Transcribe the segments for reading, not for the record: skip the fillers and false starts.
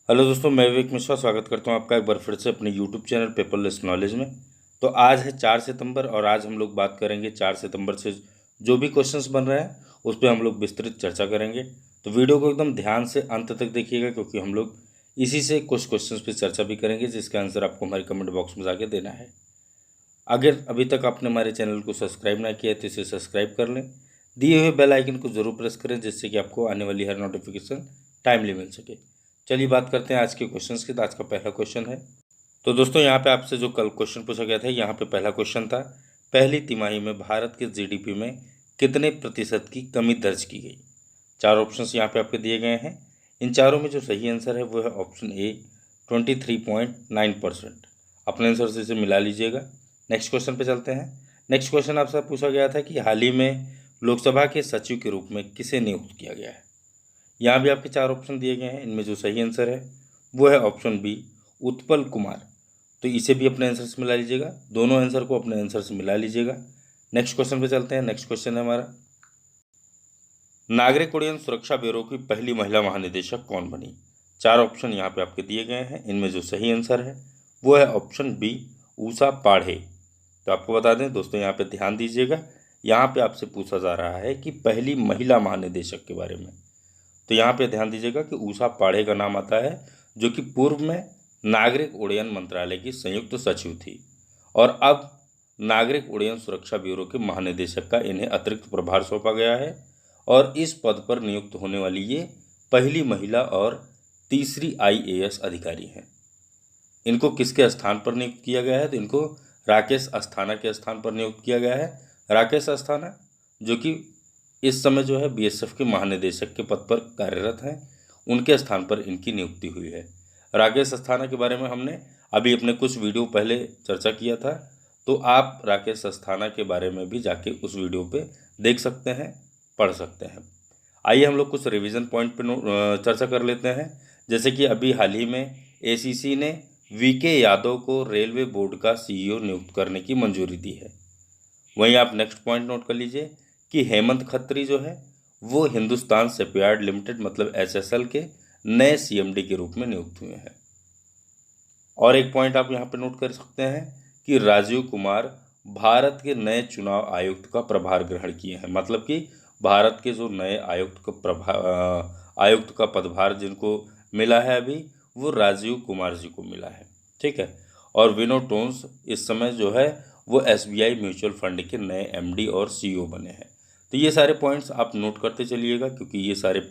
Hello दोस्तों, मैं विवेक मिश्रा स्वागत करता हूं आपका एक बार फिर से अपने यूट्यूब चैनल पेपरलेस नॉलेज में। तो आज है 4 सितंबर और आज हम लोग बात करेंगे 4 सितंबर से जो भी क्वेश्चंस बन रहे हैं उस पर हम लोग विस्तृत चर्चा करेंगे। तो वीडियो को एकदम ध्यान से अंत तक देखिएगा क्योंकि हम लोग इसी से कुछ क्वेश्चंस पे चर्चा भी करेंगे जिसका आंसर आपको हमारे कमेंट बॉक्स में जाके देना है। अगर अभी तक आपने हमारे चैनल को सब्सक्राइब ना किया है तो इसे सब्सक्राइब कर लें। दिए हुए बेल आइकन को जरूर प्रेस करें जिससे कि आपको आने वाली हर नोटिफिकेशन टाइमली मिल सके। चलिए बात करते हैं आज के क्वेश्चंस की। तो आज का पहला क्वेश्चन है, तो दोस्तों यहाँ पे आपसे जो कल क्वेश्चन पूछा गया था, यहाँ पे पहला क्वेश्चन था, पहली तिमाही में भारत के जीडीपी में कितने प्रतिशत की कमी दर्ज की गई। 4 ऑप्शंस यहाँ पे आपके दिए गए हैं। इन चारों में जो सही आंसर है वो है ऑप्शन ए 23.9%। अपने आंसर से इसे मिला लीजिएगा। नेक्स्ट क्वेश्चन पे चलते हैं। नेक्स्ट क्वेश्चन आपसे पूछा गया था कि हाल ही में लोकसभा के सचिव के रूप में किसे नियुक्त किया गया है। यहाँ भी आपके 4 ऑप्शन दिए गए हैं। इनमें जो सही आंसर है वो है ऑप्शन बी उत्पल कुमार। तो इसे भी अपने आंसर से मिला लीजिएगा। दोनों आंसर को अपने आंसर से मिला लीजिएगा। नेक्स्ट क्वेश्चन पे चलते हैं। नेक्स्ट क्वेश्चन है हमारा, नागरिक उड्डयन सुरक्षा ब्यूरो की पहली महिला महानिदेशक कौन बनी। 4 ऑप्शन यहाँ पे आपके दिए गए हैं। इनमें जो सही आंसर है वो है ऑप्शन बी ऊषा पाढ़े। तो आपको बता दें दोस्तों, यहाँ पे ध्यान दीजिएगा, यहाँ पे आपसे पूछा जा रहा है कि पहली महिला महानिदेशक के बारे में। तो यहाँ पे ध्यान दीजिएगा कि ऊषा पाढ़े का नाम आता है जो कि पूर्व में नागरिक उड्डयन मंत्रालय की संयुक्त सचिव थी और अब नागरिक उड्डयन सुरक्षा ब्यूरो के महानिदेशक का इन्हें अतिरिक्त प्रभार सौंपा गया है और इस पद पर नियुक्त होने वाली ये पहली महिला और तीसरी आईएएस अधिकारी हैं। इनको किसके स्थान पर नियुक्त किया गया है, तो इनको राकेश अस्थाना के स्थान पर नियुक्त किया गया है। राकेश अस्थाना जो कि इस समय जो है बीएसएफ के महानिदेशक के पद पर कार्यरत हैं, उनके स्थान पर इनकी नियुक्ति हुई है। राकेश अस्थाना के बारे में हमने अभी अपने कुछ वीडियो पहले चर्चा किया था, तो आप राकेश अस्थाना के बारे में भी जाके उस वीडियो पे देख सकते हैं, पढ़ सकते हैं। आइए हम लोग कुछ रिवीजन पॉइंट पे चर्चा कर लेते हैं। जैसे कि अभी हाल ही में एसीसी ने वीके यादव को रेलवे बोर्ड का सीईओ नियुक्त करने की मंजूरी दी है। वहीं आप नेक्स्ट पॉइंट नोट कर लीजिए कि हेमंत खत्री जो है वो हिंदुस्तान शिपयार्ड लिमिटेड मतलब एचएसएल के नए सीएमडी के रूप में नियुक्त हुए हैं। और एक पॉइंट आप यहाँ पे नोट कर सकते हैं कि राजीव कुमार भारत के नए चुनाव आयुक्त का प्रभार ग्रहण किए हैं। मतलब कि भारत के जो नए आयुक्त का पदभार जिनको मिला है अभी, वो राजीव कुमार जी को मिला है। ठीक है। और विनो टोन्स इस समय जो है वो एसबीआई म्यूचुअल फंड के नए एमडी और सीईओ बने हैं। तो ये सारे पॉइंट्स आप नोट करते चलिएगा क्योंकि ये सारे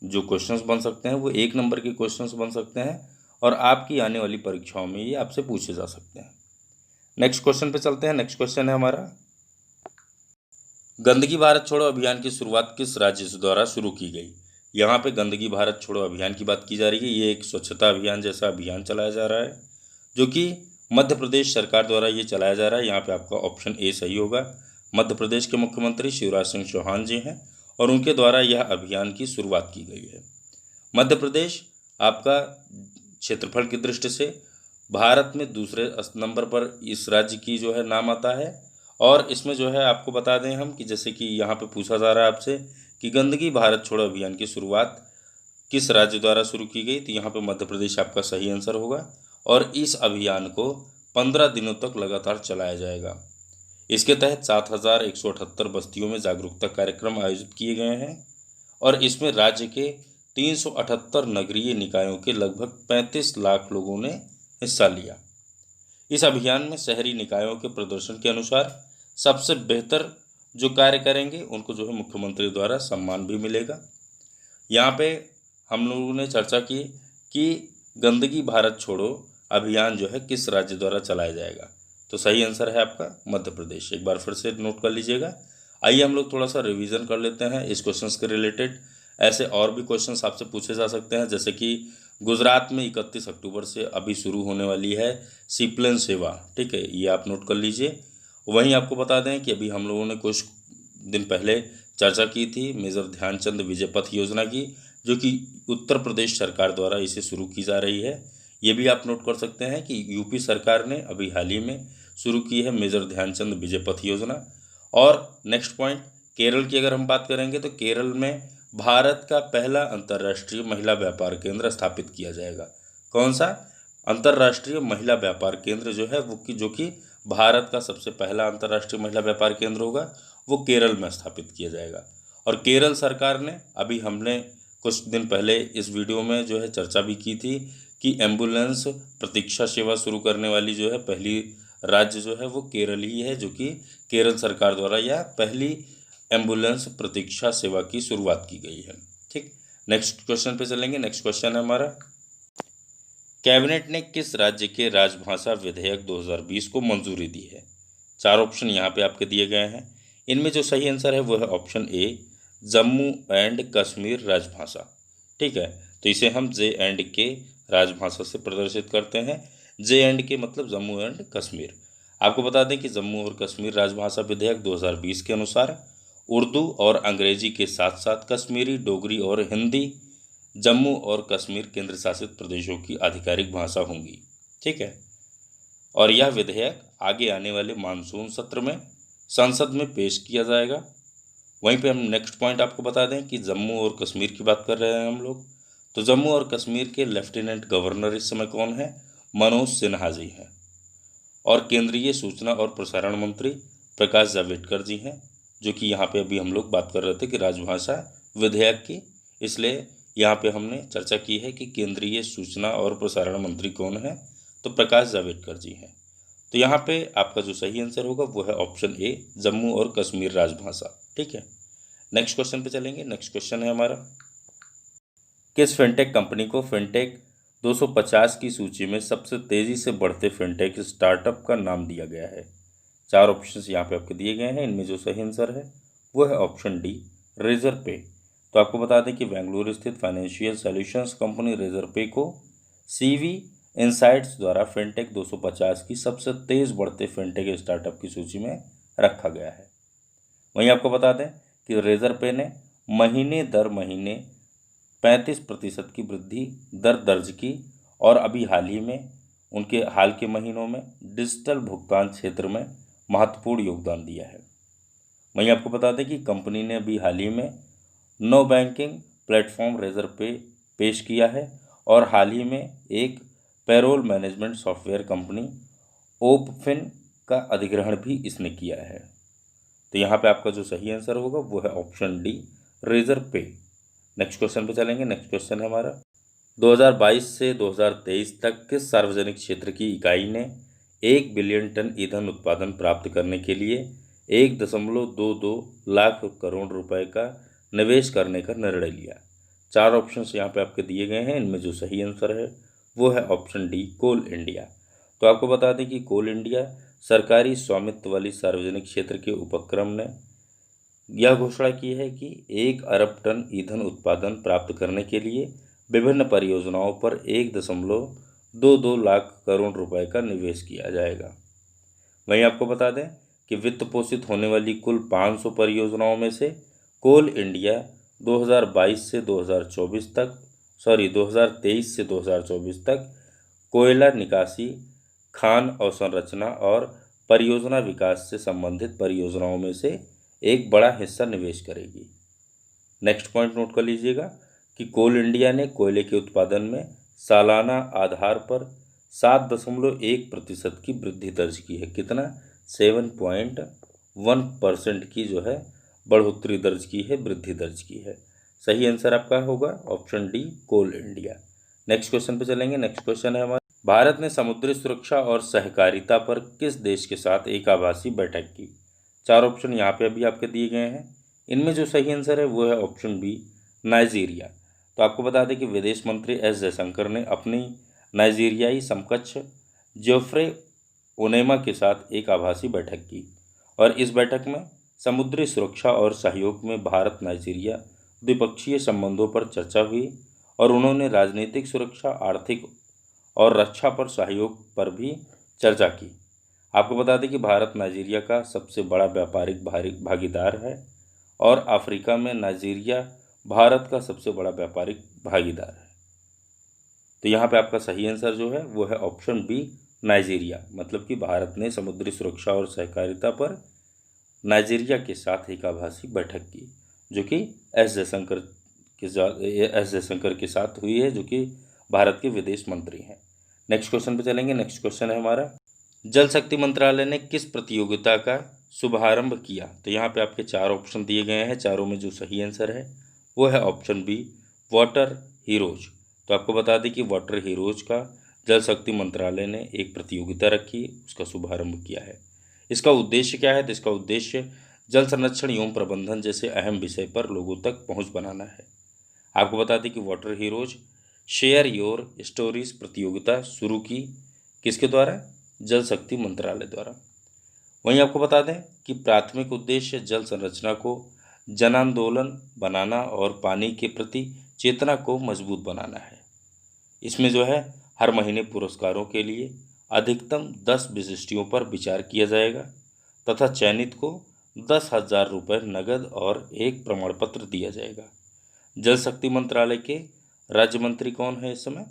जो क्वेश्चंस बन सकते हैं वो 1 नंबर के क्वेश्चंस बन सकते हैं और आपकी आने वाली परीक्षाओं में ये आपसे पूछे जा सकते हैं। नेक्स्ट क्वेश्चन पे चलते हैं। नेक्स्ट क्वेश्चन है हमारा, गंदगी भारत छोड़ो अभियान की शुरुआत किस राज्य द्वारा शुरू की गई। यहाँ पे गंदगी भारत छोड़ो अभियान की बात की जा रही है। ये एक स्वच्छता अभियान जैसा अभियान चलाया जा रहा है जो कि मध्य प्रदेश सरकार द्वारा ये चलाया जा रहा है। यहाँ पे आपका ऑप्शन ए सही होगा। मध्य प्रदेश के मुख्यमंत्री शिवराज सिंह चौहान जी हैं और उनके द्वारा यह अभियान की शुरुआत की गई है। मध्य प्रदेश आपका क्षेत्रफल की दृष्टि से भारत में दूसरे नंबर पर इस राज्य की जो है नाम आता है। और इसमें जो है आपको बता दें हम कि जैसे कि यहाँ पे पूछा जा रहा है आपसे कि गंदगी भारत छोड़ो अभियान की शुरुआत किस राज्य द्वारा शुरू की गई, तो यहाँ पे मध्य प्रदेश आपका सही आंसर होगा। और इस अभियान को 15 दिनों तक लगातार चलाया जाएगा। इसके तहत 7,178 बस्तियों में जागरूकता कार्यक्रम आयोजित किए गए हैं और इसमें राज्य के 378 नगरीय निकायों के लगभग 35 लाख लोगों ने हिस्सा लिया। इस अभियान में शहरी निकायों के प्रदर्शन के अनुसार सबसे बेहतर जो कार्य करेंगे उनको जो है मुख्यमंत्री द्वारा सम्मान भी मिलेगा। यहाँ पे हम लोगों ने चर्चा की कि गंदगी भारत छोड़ो अभियान जो है किस राज्य द्वारा चलाया जाएगा, तो सही आंसर है आपका मध्य प्रदेश। एक बार फिर से नोट कर लीजिएगा। आइए हम लोग थोड़ा सा रिवीजन कर लेते हैं इस क्वेश्चंस के रिलेटेड। ऐसे और भी क्वेश्चंस आपसे पूछे जा सकते हैं, जैसे कि गुजरात में 31 अक्टूबर से अभी शुरू होने वाली है सीप्लेन सेवा। ठीक है, ये आप नोट कर लीजिए। वहीं आपको बता दें कि अभी हम लोगों ने कुछ दिन पहले चर्चा की थी मेजर ध्यानचंद विजय पथ योजना की, जो कि उत्तर प्रदेश सरकार द्वारा इसे शुरू की जा रही है। ये भी आप नोट कर सकते हैं कि यूपी सरकार ने अभी हाल ही में शुरू की है मेजर ध्यानचंद विजय पथ योजना। और नेक्स्ट पॉइंट, केरल की अगर हम बात करेंगे तो केरल में भारत का पहला अंतर्राष्ट्रीय महिला व्यापार केंद्र स्थापित किया जाएगा। कौन सा? अंतर्राष्ट्रीय महिला व्यापार केंद्र जो है जो कि भारत का सबसे पहला अंतर्राष्ट्रीय महिला व्यापार केंद्र होगा, वो केरल में स्थापित किया जाएगा। और केरल सरकार ने, अभी हमने कुछ दिन पहले इस वीडियो में जो है चर्चा भी की थी कि एम्बुलेंस प्रतीक्षा सेवा शुरू करने वाली जो है पहली राज्य जो है वो केरल ही है, जो कि केरल सरकार द्वारा यह पहली एम्बुलेंस प्रतीक्षा सेवा की शुरुआत की गई है। ठीक, नेक्स्ट क्वेश्चन पे चलेंगे। नेक्स्ट क्वेश्चन है हमारा, कैबिनेट ने किस राज्य के राजभाषा विधेयक 2020 को मंजूरी दी है? 4 ऑप्शन यहाँ पे आपके दिए गए हैं। इनमें जो सही आंसर है वो है option A, Jammu and Kashmir राजभाषा। ठीक है, तो इसे हम J&K राजभाषा से प्रदर्शित करते हैं। J&K मतलब जम्मू एंड कश्मीर। आपको बता दें कि जम्मू और कश्मीर राजभाषा विधेयक 2020 के अनुसार उर्दू और अंग्रेजी के साथ साथ कश्मीरी, डोगरी और हिंदी जम्मू और कश्मीर केंद्र शासित प्रदेशों की आधिकारिक भाषा होंगी। ठीक है, और यह विधेयक आगे आने वाले मानसून सत्र में संसद में पेश किया जाएगा। वहीं पे हम नेक्स्ट पॉइंट आपको बता दें कि जम्मू और कश्मीर की बात कर रहे हैं हम लोग, तो जम्मू और कश्मीर के लेफ्टिनेंट गवर्नर इस समय कौन है? मनोज सिन्हा जी हैं। और केंद्रीय सूचना और प्रसारण मंत्री प्रकाश जावड़ेकर जी हैं, जो कि यहाँ पे अभी हम लोग बात कर रहे थे कि राजभाषा विधेयक की, इसलिए यहाँ पे हमने चर्चा की है कि केंद्रीय सूचना और प्रसारण मंत्री कौन है, तो प्रकाश जावड़ेकर जी हैं। तो यहाँ पे आपका जो सही आंसर होगा वो है ऑप्शन ए, जम्मू और कश्मीर राजभाषा। ठीक है, नेक्स्ट क्वेश्चन पे चलेंगे। नेक्स्ट क्वेश्चन है हमारा, किस फिनटेक कंपनी को फिनटेक 250 की सूची में सबसे तेज़ी से बढ़ते फिनटेक स्टार्टअप का नाम दिया गया है? 4 ऑप्शंस यहाँ पे आपके दिए गए हैं। इनमें जो सही आंसर है वो है ऑप्शन डी, रेजरपे। तो आपको बता दें कि बेंगलुरु स्थित फाइनेंशियल सॉल्यूशंस कंपनी रेजरपे को CV इनसाइट्स द्वारा फिनटेक 250 की सबसे तेज़ बढ़ते फिनटेक स्टार्टअप की सूची में रखा गया है। वहीं आपको बता दें कि रेजरपे ने महीने दर महीने 35% की वृद्धि दर दर्ज की और अभी हाल ही में उनके हाल के महीनों में डिजिटल भुगतान क्षेत्र में महत्वपूर्ण योगदान दिया है। वहीं आपको बता दें कि कंपनी ने अभी हाल ही में नो बैंकिंग प्लेटफॉर्म रेजरपे पेश किया है और हाल ही में एक पेरोल मैनेजमेंट सॉफ्टवेयर कंपनी ओपफिन का अधिग्रहण भी इसने किया है। तो यहाँ पे आपका जो सही आंसर होगा वो है option D, Razorpay. Next question पे चलेंगे। नेक्स्ट क्वेश्चन है हमारा, 2022 से 2023 तक किस सार्वजनिक क्षेत्र की इकाई ने 1 बिलियन टन ईंधन उत्पादन प्राप्त करने के लिए 1.22 लाख करोड़ रुपए का निवेश करने का निर्णय लिया? 4 ऑप्शंस यहाँ पे आपके दिए गए हैं। इनमें जो सही आंसर है वो है ऑप्शन डी, कोल इंडिया। तो आपको बता दें कि कोल इंडिया सरकारी स्वामित्व वाली सार्वजनिक क्षेत्र के उपक्रम ने यह घोषणा की है कि 1 अरब टन ईंधन उत्पादन प्राप्त करने के लिए विभिन्न परियोजनाओं पर 1.22 लाख करोड़ रुपए का निवेश किया जाएगा। वहीं आपको बता दें कि वित्त पोषित होने वाली कुल 500 परियोजनाओं में से कोल इंडिया 2023 से 2024 तक कोयला निकासी, खान अवसंरचना और परियोजना विकास से संबंधित परियोजनाओं में से एक बड़ा हिस्सा निवेश करेगी। नेक्स्ट पॉइंट नोट कर लीजिएगा कि कोल इंडिया ने कोयले के उत्पादन में सालाना आधार पर 7.1% की वृद्धि दर्ज की है। कितना? 7.1% की जो है बढ़ोतरी दर्ज की है, वृद्धि दर्ज की है। सही आंसर आपका होगा ऑप्शन डी, कोल इंडिया। नेक्स्ट क्वेश्चन पे चलेंगे। नेक्स्ट क्वेश्चन है हमारा, भारत ने समुद्री सुरक्षा और सहकारिता पर किस देश के साथ एक आभासी बैठक की? 4 ऑप्शन यहाँ पे अभी आपके दिए गए हैं। इनमें जो सही आंसर है वो है ऑप्शन बी, नाइजीरिया। तो आपको बता दें कि विदेश मंत्री एस जयशंकर ने अपनी नाइजीरियाई समकक्ष जोफ्रे ओनेमा के साथ एक आभासी बैठक की और इस बैठक में समुद्री सुरक्षा और सहयोग में भारत नाइजीरिया द्विपक्षीय संबंधों पर चर्चा हुई और उन्होंने राजनीतिक सुरक्षा, आर्थिक और रक्षा पर सहयोग पर भी चर्चा की। आपको बता दें कि भारत नाइजीरिया का सबसे बड़ा व्यापारिक भागीदार है और अफ्रीका में नाइजीरिया भारत का सबसे बड़ा व्यापारिक भागीदार है। तो यहाँ पे आपका सही आंसर जो है वो है ऑप्शन बी, नाइजीरिया। मतलब कि भारत ने समुद्री सुरक्षा और सहकारिता पर नाइजीरिया के साथ एक आभासी बैठक की, जो कि एस जयशंकर एस जयशंकर के साथ हुई है, जो कि भारत के विदेश मंत्री हैं। नेक्स्ट क्वेश्चन पे चलेंगे। नेक्स्ट क्वेश्चन है हमारा, जल शक्ति मंत्रालय ने किस प्रतियोगिता का शुभारंभ किया? तो यहाँ पे आपके 4 ऑप्शन दिए गए हैं, चारों में जो सही आंसर है वो है ऑप्शन बी, वाटर हीरोज। तो आपको बता दें कि वाटर हीरोज का जल शक्ति मंत्रालय ने एक प्रतियोगिता रखी, उसका शुभारंभ किया है। इसका उद्देश्य क्या है? तो इसका उद्देश्य जल संरक्षण एवं प्रबंधन जैसे अहम विषय पर लोगों तक पहुंच बनाना है। आपको बता दें कि water heroes share your stories प्रतियोगिता शुरू की किसके द्वारा? जल शक्ति मंत्रालय द्वारा। वहीं आपको बता दें कि प्राथमिक उद्देश्य जल संरचना को जन आंदोलन बनाना और पानी के प्रति चेतना को मजबूत बनाना है। इसमें जो है हर महीने पुरस्कारों के लिए अधिकतम 10 विशिष्टियों पर विचार किया जाएगा तथा चयनित को 10,000 रुपये नगद और एक प्रमाण पत्र दिया जाएगा। जल शक्ति मंत्रालय के राज्य मंत्री कौन है इस समय?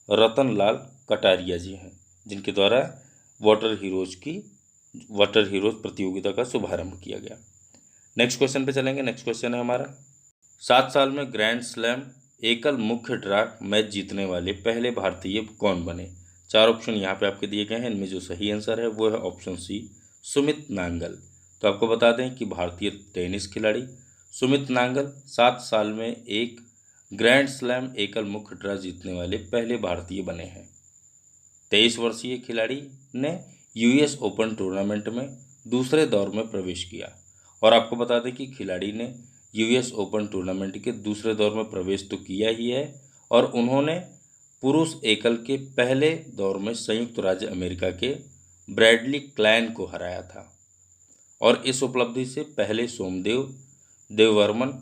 रतन लाल कटारिया जी हैं, जिनके द्वारा वाटर हीरोज प्रतियोगिता का शुभारंभ किया गया। नेक्स्ट क्वेश्चन पे चलेंगे। नेक्स्ट क्वेश्चन है हमारा, 7 साल में ग्रैंड स्लैम एकल मुख्य ड्रा मैच जीतने वाले पहले भारतीय कौन बने? 4 ऑप्शन यहाँ पे आपके दिए गए हैं, इनमें जो सही आंसर है वो है ऑप्शन सी, सुमित नांगल। तो आपको बता दें कि भारतीय टेनिस खिलाड़ी सुमित नांगल 7 साल में एक ग्रैंड स्लैम एकल मुख्य ड्रा जीतने वाले पहले भारतीय बने हैं। 23 वर्षीय खिलाड़ी ने यूएस ओपन टूर्नामेंट में दूसरे दौर में प्रवेश किया। और आपको बता दें कि खिलाड़ी ने यूएस ओपन टूर्नामेंट के दूसरे दौर में प्रवेश तो किया ही है, और उन्होंने पुरुष एकल के पहले दौर में संयुक्त राज्य अमेरिका के ब्रैडली क्लैन को हराया था। और इस उपलब्धि से पहले Somdev Devvarman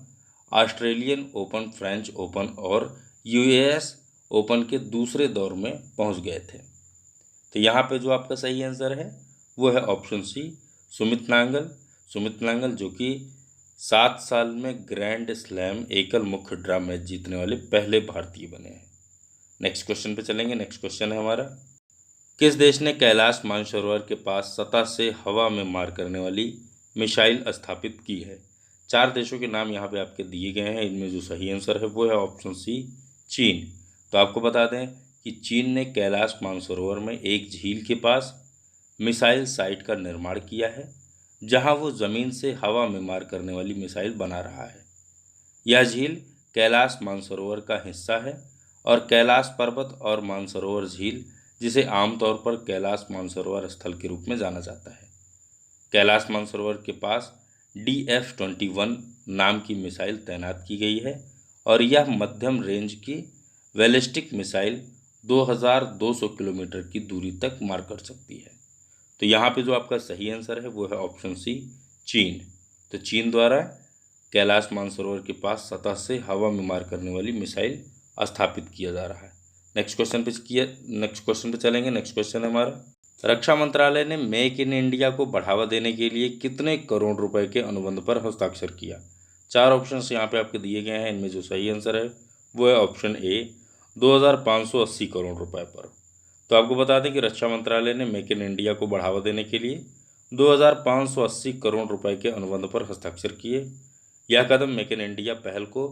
Australian open, French open और यूएस ओपन के दूसरे दौर में पहुंच गए थे। तो यहाँ पे जो आपका सही आंसर है वो है ऑप्शन सी, सुमित नांगल जो कि 7 साल में ग्रैंड स्लैम एकल मुख्य ड्रा मैच जीतने वाले पहले भारतीय बने हैं। नेक्स्ट क्वेश्चन पे चलेंगे। नेक्स्ट क्वेश्चन है हमारा, किस देश ने कैलाश मानसरोवर के पास सतह से हवा में मार करने वाली मिसाइल स्थापित की है? 4 देशों के नाम यहाँ पे आपके दिए गए हैं, इनमें जो सही आंसर है वो है ऑप्शन सी, चीन। तो आपको बता दें कि चीन ने कैलाश मानसरोवर में एक झील के पास मिसाइल साइट का निर्माण किया है, जहां वो ज़मीन से हवा में मार करने वाली मिसाइल बना रहा है। यह झील कैलाश मानसरोवर का हिस्सा है और कैलाश पर्वत और मानसरोवर झील, जिसे आमतौर पर कैलाश मानसरोवर स्थल के रूप में जाना जाता है। कैलाश मानसरोवर के पास DF-21 नाम की मिसाइल तैनात की गई है और यह मध्यम रेंज की बैलिस्टिक मिसाइल 2200 किलोमीटर की दूरी तक मार कर सकती है। तो यहाँ पे जो आपका सही आंसर है वो है ऑप्शन सी, चीन। तो चीन द्वारा कैलाश मानसरोवर के पास सतह से हवा में मार करने वाली मिसाइल स्थापित किया जा रहा है। नेक्स्ट क्वेश्चन पे चलेंगे। नेक्स्ट क्वेश्चन है हमारा, रक्षा मंत्रालय ने मेक इन इंडिया को बढ़ावा देने के लिए कितने करोड़ रुपए के अनुबंध पर हस्ताक्षर किया? 4 ऑप्शन यहाँ पे आपके दिए गए हैं, इनमें जो सही आंसर है वो है ऑप्शन ए, 2580 करोड़ रुपए पर। तो आपको बता दें कि रक्षा मंत्रालय ने मेक इन इंडिया को बढ़ावा देने के लिए 2580 करोड़ रुपए के अनुबंध पर हस्ताक्षर किए। यह कदम मेक इन इंडिया पहल को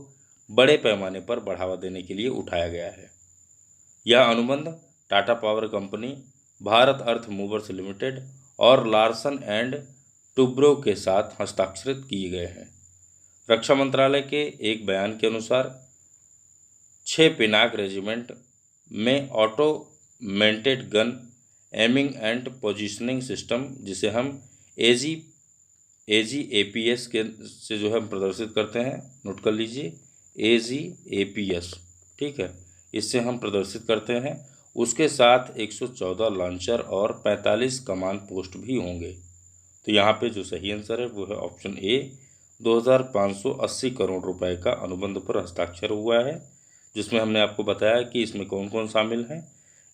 बड़े पैमाने पर बढ़ावा देने के लिए उठाया गया है। यह अनुबंध Tata power company, Bharat Earth movers limited और लार्सन एंड टुब्रो के साथ हस्ताक्षरित किए गए हैं। रक्षा मंत्रालय के एक बयान के अनुसार 6 पिनाक रेजिमेंट में automated gun aiming and positioning system, जिसे हम AGAPS के से जो है हम प्रदर्शित करते हैं, नोट कर लीजिए AGAPS, ठीक है, इससे हम प्रदर्शित करते हैं। उसके साथ 114 लॉन्चर और 45 कमांड पोस्ट भी होंगे। तो यहाँ पे जो सही आंसर है वो है ऑप्शन ए, 2580 करोड़ रुपए का अनुबंध पर हस्ताक्षर हुआ है, जिसमें हमने आपको बताया कि इसमें कौन कौन शामिल हैं।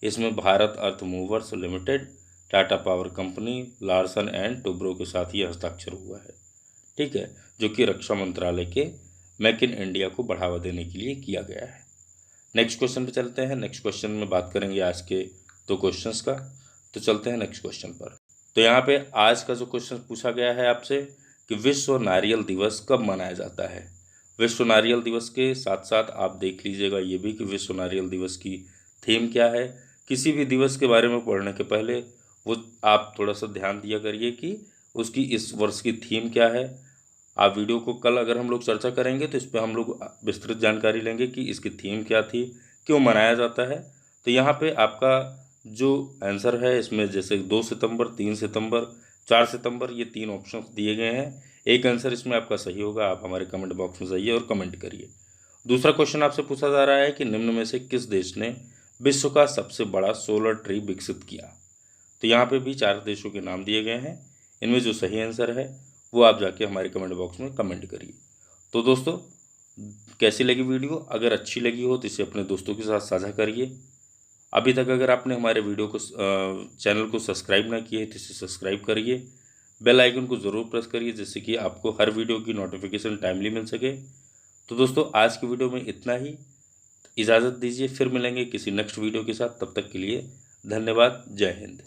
इसमें Bharat Earth movers limited, Tata power company, Larsen and Toubro के साथ ये हस्ताक्षर हुआ है, ठीक है, जो कि रक्षा मंत्रालय के मेक इन इंडिया को बढ़ावा देने के लिए किया गया है। नेक्स्ट क्वेश्चन पे चलते हैं। नेक्स्ट क्वेश्चन में बात करेंगे आज के 2 क्वेश्चंस का। तो चलते हैं नेक्स्ट क्वेश्चन पर। तो यहाँ पे आज का जो क्वेश्चन पूछा गया है आपसे कि विश्व नारियल दिवस कब मनाया जाता है? विश्व नारियल दिवस के साथ साथ आप देख लीजिएगा ये भी कि विश्व नारियल दिवस की थीम क्या है। किसी भी दिवस के बारे में पढ़ने के पहले वो आप थोड़ा सा ध्यान दिया करिए कि उसकी इस वर्ष की थीम क्या है। आप वीडियो को कल अगर हम लोग चर्चा करेंगे तो इस पर हम लोग विस्तृत जानकारी लेंगे कि इसकी थीम क्या थी, क्यों मनाया जाता है। तो यहाँ पे आपका जो आंसर है इसमें जैसे 2 सितंबर, 3 सितंबर, 4 सितंबर, ये 3 ऑप्शन दिए गए हैं। एक आंसर इसमें आपका सही होगा। आप हमारे कमेंट बॉक्स में जाइए और कमेंट करिए। दूसरा क्वेश्चन आपसे पूछा जा रहा है कि निम्न में से किस देश ने विश्व का सबसे बड़ा सोलर ट्री विकसित किया। तो यहाँ पे भी 4 देशों के नाम दिए गए हैं। इनमें जो सही आंसर है वो आप जाके हमारे कमेंट बॉक्स में कमेंट करिए। तो दोस्तों, कैसी लगी वीडियो? अगर अच्छी लगी हो तो इसे अपने दोस्तों के साथ साझा करिए। अभी तक अगर आपने हमारे वीडियो को चैनल को सब्सक्राइब ना किया है तो इसे सब्सक्राइब करिए। बेल आइकन को ज़रूर प्रेस करिए जिससे कि आपको हर वीडियो की नोटिफिकेशन टाइमली मिल सके। तो दोस्तों, आज की वीडियो में इतना ही। इजाज़त दीजिए, फिर मिलेंगे किसी नेक्स्ट वीडियो के साथ। तब तक के लिए धन्यवाद। जय हिंद।